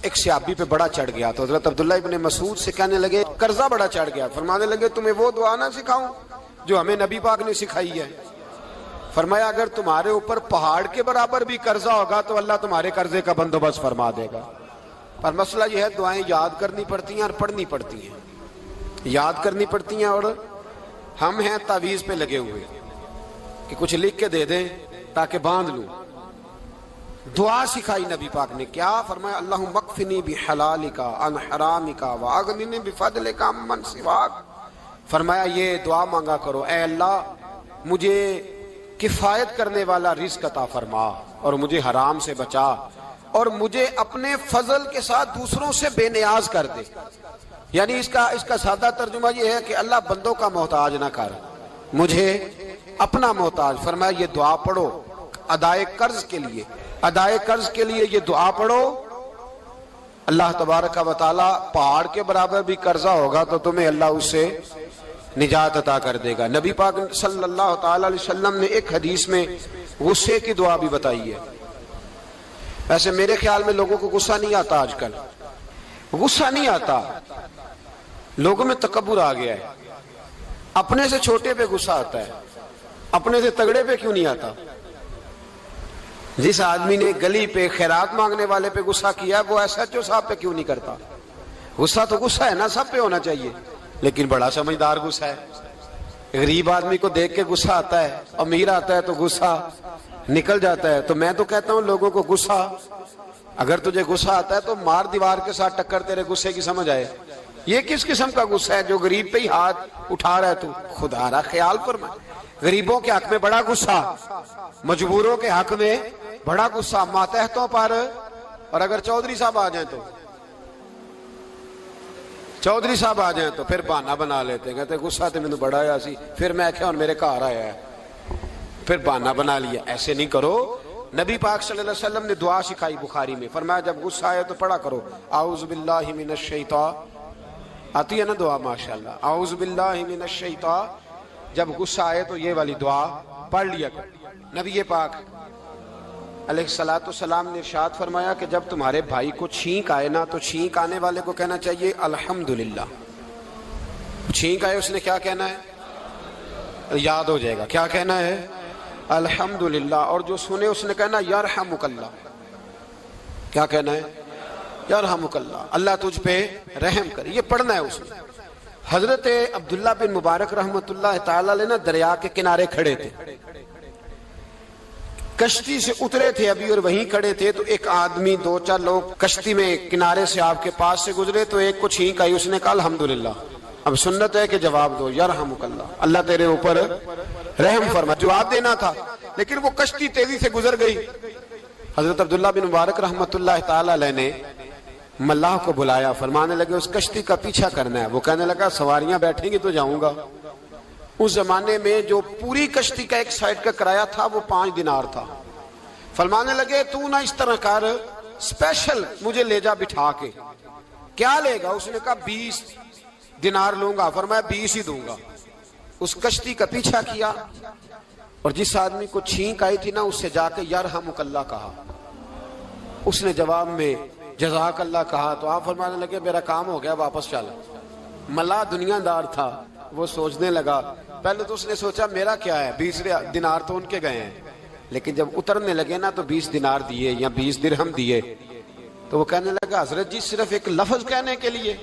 ایک صحابی پہ بڑا چڑھ گیا تو حضرت عبداللہ ابن مسعود سے کہنے لگے قرضہ بڑا چڑھ گیا. فرمانے لگے تمہیں وہ دعا نہ سکھاؤں جو ہمیں نبی پاک نے سکھائی ہے. فرمایا اگر تمہارے اوپر پہاڑ کے برابر بھی قرضہ ہوگا تو اللہ تمہارے قرضے کا بندوبست فرما دے گا. پر مسئلہ یہ ہے دعائیں یاد کرنی پڑتی ہیں اور پڑھنی پڑتی ہیں. یاد کرنی پڑتی ہیں اور ہم ہیں تعویذ پہ لگے ہوئے کہ کچھ لکھ کے دے دیں تاکہ باندھ لوں. دعا سکھائی نبی پاک نے کیا فرمایا اللہم اکفنی بحلالک عن حرامک واغننی بفضلک عمن سواک. فرمایا یہ دعا مانگا کرو اے اللہ مجھے کفایت کرنے والا رزق عطا فرما اور مجھے حرام سے بچا اور مجھے اپنے فضل کے ساتھ دوسروں سے بے نیاز کر دے. یعنی اس کا سادہ ترجمہ یہ ہے کہ اللہ بندوں کا محتاج نہ کر مجھے اپنا محتاج. فرمایا یہ دعا پڑھو ادائے قرض کے لیے. ادائے قرض کے لیے یہ دعا پڑھو. اللہ تبارک و تعالی پہاڑ کے برابر بھی قرضہ ہوگا تو تمہیں اللہ اس سے نجات عطا کر دے گا. نبی پاک صلی اللہ تعالی علیہ وسلم نے ایک حدیث میں غصے کی دعا بھی بتائی ہے. ویسے میرے خیال میں لوگوں کو غصہ نہیں آتا. آج کل غصہ نہیں آتا, لوگوں میں تکبر آ گیا ہے. اپنے سے چھوٹے پہ غصہ آتا ہے, اپنے سے تگڑے پہ کیوں نہیں آتا. جس آدمی نے گلی پہ خیرات مانگنے والے پہ غصہ کیا وہ ایس ایچ او صاحب پہ کیوں نہیں کرتا. غصہ تو غصہ ہے نا, سب پہ ہونا چاہیے, لیکن بڑا سمجھدار غصہ ہے. غریب آدمی کو دیکھ کے غصہ آتا ہے, امیر آتا ہے تو غصہ نکل جاتا ہے. تو میں تو کہتا ہوں لوگوں کو غصہ, اگر تجھے غصہ آتا ہے تو مار دیوار کے ساتھ ٹکر تیرے غصے کی سمجھ آئے. یہ کس قسم کا غصہ ہے جو غریب پہ ہی ہاتھ اٹھا رہا ہے. تو خدا را خیال فرما. غریبوں کے حق میں بڑا غصہ, مجبوروں کے حق میں بڑا غصہ, ماتحتوں پر. اور اگر چودھری صاحب آ جائیں تو پھر بہانہ بنا لیتے ہیں, کہتے غصہ تو مینوں بڑا آیا سی, پھر میں کیا میرے گھر آیا ہے, پھر بہانہ بنا لیا. ایسے نہیں کرو. نبی پاک صلی اللہ علیہ وسلم نے دعا سکھائی بخاری میں. فرمایا جب غصہ آئے تو پڑھا کرو اعوذ باللہ من الشیطان. آتی ہے نا دعا ماشاءاللہ, اعوذ باللہ من الشیطان. جب غصہ آئے تو یہ والی دعا پڑھ لیا کرو. نبی پاک علیہ الصلوۃ والسلام نے ارشاد فرمایا کہ جب تمہارے بھائی کو چھینک آئے نا تو چھینک آنے والے کو کہنا چاہیے الحمدللہ. چھینک آئے اس نے کیا کہنا ہے, یاد ہو جائے گا کیا کہنا ہے, الحمدللہ. اور جو سنے اس نے کہنا یرحمک اللہ. کیا کہنا ہے, یرحمک اللہ, اللہ تجھ پہ رحم کرے. یہ پڑھنا ہے اس میں. حضرت عبداللہ بن مبارک رحمۃ اللہ تعالی علیہ نا دریا کے کنارے کھڑے تھے, کشتی سے اترے تھے ابھی اور وہیں کھڑے تھے. تو ایک آدمی, دو چار لوگ کشتی میں کنارے سے آپ کے پاس سے گزرے تو ایک کو چھینک آئی, اس نے کہا الحمدللہ. اب سنت ہے کہ جواب دو یرحمک اللہ, اللہ تیرے اوپر رحم فرما. جواب دینا تھا لیکن وہ کشتی تیزی سے گزر گئی. حضرت عبداللہ بن مبارک رحمۃ اللہ تعالی علیہ نے ملاح کو بلایا. فرمانے لگے اس کشتی کا پیچھا کرنا ہے. وہ کہنے لگا سواریاں بیٹھیں گی تو جاؤں گا. اس زمانے میں جو پوری کشتی کا ایک سائیڈ کا کرایہ تھا وہ 5 دینار تھا. فرمانے لگے تو نہ اس طرح کر, اسپیشل مجھے لے جا بٹھا کے. کیا لے گا, اس نے کہا 20 دینار لوں گا. فرمایا 20 ہی دوں گا. اس کشتی کا پیچھا کیا اور جس آدمی کو چھینک آئی تھی نا اس سے جا کے یرحمک اللہ کہا. اس نے جواب میں جزاک اللہ کہا. تو آپ فرمانے لگے میرا کام ہو گیا, واپس چل. ملا دنیا دار تھا, وہ سوچنے لگا. پہلے تو اس نے سوچا میرا کیا ہے, 20 دینار تو ان کے گئے ہیں. لیکن جب اترنے لگے نا تو 20 دینار دیے یا 20 درہم دیے. تو وہ کہنے لگا حضرت جی صرف ایک لفظ کہنے کے لیے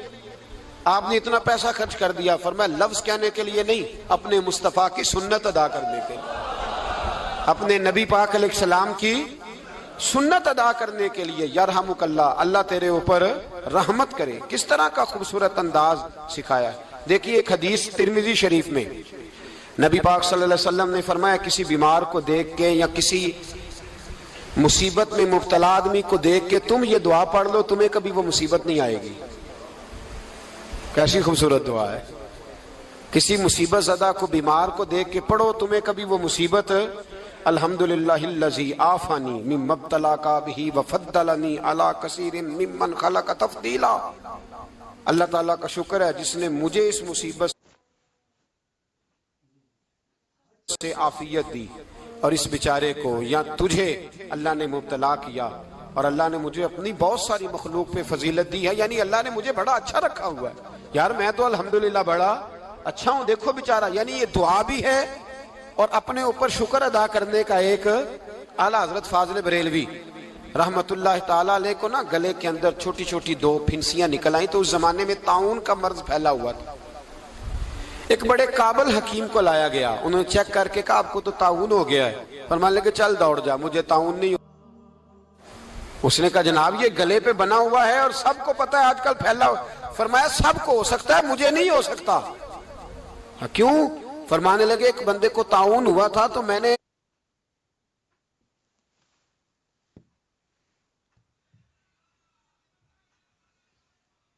آپ نے اتنا پیسہ خرچ کر دیا. فرمایا لفظ کہنے کے لیے نہیں, اپنے مصطفیٰ کی سنت ادا کرنے کے لیے, اپنے نبی پاک علیہ السلام کی سنت ادا کرنے کے لیے. یرحمک اللہ, اللہ تیرے اوپر رحمت کرے. کس طرح کا خوبصورت انداز سکھایا ہے. دیکھیے ایک حدیث ترمذی شریف میں نبی پاک صلی اللہ علیہ وسلم نے فرمایا کسی بیمار کو دیکھ کے یا کسی مصیبت میں مبتلا آدمی کو دیکھ کے تم یہ دعا پڑھ لو تمہیں کبھی وہ مصیبت نہیں آئے گی. کیسی خوبصورت دعا ہے. کسی مصیبت زدہ کو بیمار کو دیکھ کے پڑھو تمہیں کبھی وہ مصیبت الحمدللہ الذی عافانی مما ابتلاک بہ وفضلنی علی کثیر ممن خلق تفضیلا. اللہ تعالیٰ کا شکر ہے جس نے مجھے اس مصیبت سے عافیت دی اور اس بیچارے کو یا تجھے اللہ نے مبتلا کیا اور اللہ نے مجھے اپنی بہت ساری مخلوق پہ فضیلت دی ہے، یعنی اللہ نے مجھے بڑا اچھا رکھا ہوا ہے یار، میں تو الحمدللہ بڑا اچھا ہوں، دیکھو بیچارہ، یعنی یہ دعا بھی ہے اور اپنے اوپر شکر ادا کرنے کا ایک اعلیٰ حضرت فاضل بریلوی رحمت اللہ تعالیٰ علیہ کو نا گلے کے اندر چھوٹی چھوٹی 2 پھنسیاں نکل آئیں، تو اس زمانے میں طاعون کا مرض پھیلا ہوا تھا۔ ایک بڑے قابل حکیم کو لایا گیا، انہوں نے چیک کر کے کہا آپ کو تو طاعون ہو گیا ہے، فرمانے لگے چل دوڑ جا، مجھے طاعون نہیں ہو۔ اس نے کہا جناب یہ گلے پہ بنا ہوا ہے اور سب کو پتہ ہے آج کل پھیلا ہوا، فرمایا سب کو ہو سکتا ہے مجھے نہیں ہو سکتا۔ کیوں؟ فرمانے لگے ایک بندے کو طاعون ہوا تھا تو میں نے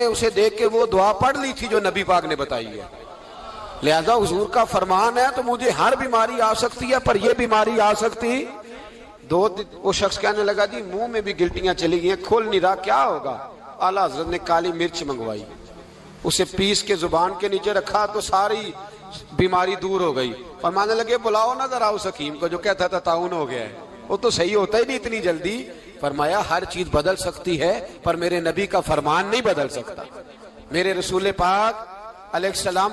اسے دیکھ کے وہ دعا پڑھ لی تھی جو نبی پاک نے بتائی ہے، لہذا حضور کا فرمان ہے تو مجھے ہر بیماری آ سکتی ہے پر یہ بیماری آ سکتی۔ وہ شخص کہنے لگا جی منہ میں بھی گلٹیاں چلی گئی ہیں، کھول نہیں رہا، کیا ہوگا؟ اعلیٰ حضرت نے کالی مرچ منگوائی، اسے پیس کے زبان کے نیچے رکھا تو ساری بیماری دور ہو گئی۔ فرمانے لگے بلاؤ نہ ذرا اس حکیم کو جو کہتا تھا طاعون ہو گیا ہے، وہ تو صحیح ہوتا ہی نہیں اتنی جلدی۔ فرمایا ہر چیز بدل سکتی ہے پر میرے نبی کا فرمان نہیں بدل سکتا، میرے رسول پاک علیہ السلام